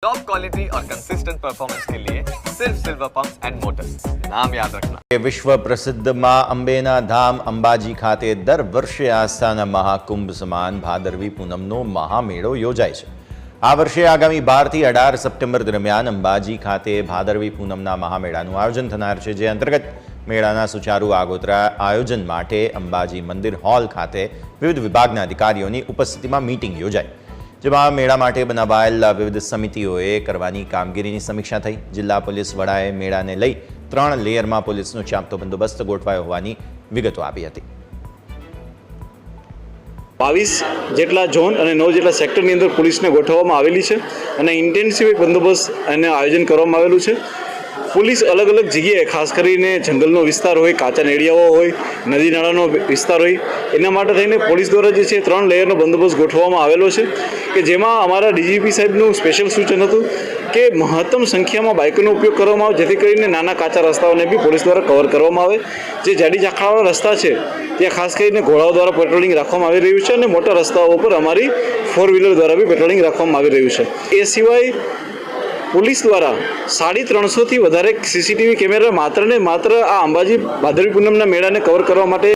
Top quality और consistent performance के लिए सिर्फ सिल्वर पंप्स एंड मोटर्स, नाम याद रखना। વિશ્વ પ્રસિદ્ધ માં અંબેના ધામ અંબાજી ખાતે દર વર્ષે આસ્થાના મહાકુંભ સમાન ભાદરવી પૂનમનો મહામેળો યોજાય છે। આ વર્ષે આગામી 12 થી 18 સપ્ટેમ્બર દરમિયાન અંબાજી ખાતે ભાદરવી પૂનમના મહામેળાનું આયોજન થનાર છે, જે અંતર્ગત મેળાના સુચારુ આગોતરા આયોજન માટે અંબાજી મંદિર હોલ ખાતે વિવિધ વિભાગના અધિકારીઓની ઉપસ્થિતિમાં મીટિંગ યોજાઈ, જેમાં મેળા માટે બનાવાયેલ વિવિધ સમિતિઓએ કરવાની કામગીરીની સમીક્ષા થઈ। જિલ્લા પોલીસ વડાએ મેળાને લઈ 3 લેયરમાં પોલીસનો ચાંપતો બંદોબસ્ત ગોઠવાયો હોવાની વિગતો આપી હતી। 22 જેટલા ઝોન અને 9 જેટલા સેક્ટરની અંદર પોલીસને ગોઠવવામાં આવેલી છે અને ઇન્ટેન્સિવ બંદોબસ્ત અને આયોજન કરવામાં આવેલું છે। પોલીસ અલગ અલગ જગ્યાએ, ખાસ કરીને જંગલનો વિસ્તાર હોય, કાચા નેડિયાઓ હોય, નદી નાળાનો વિસ્તાર હોય, એના માટે થઈને પોલીસ દ્વારા જે છે 3 લેયરનો બંદોબસ્ત ગોઠવવામાં આવેલો છે, કે જેમાં અમારા ડીજીપી સાહેબનું સ્પેશિયલ સૂચન હતું કે મહત્તમ સંખ્યામાં બાઇકોનો ઉપયોગ કરવામાં આવે, જેથી કરીને નાના કાચા રસ્તાઓને બી પોલીસ દ્વારા કવર કરવામાં આવે। જે જાડી ઝાંખરાવાળા રસ્તા છે ત્યાં ખાસ કરીને ઘોડાઓ દ્વારા પેટ્રોલિંગ રાખવામાં આવી રહ્યું છે અને મોટા રસ્તાઓ પર અમારી 4 વ્હીલર દ્વારા બી પેટ્રોલિંગ રાખવામાં આવી રહ્યું છે। એ સિવાય પોલીસ દ્વારા 350થી વધારે સીસીટીવી કેમેરા માત્ર ને માત્ર આ અંબાજી ભાદરવી પૂનમના મેળાને કવર કરવા માટે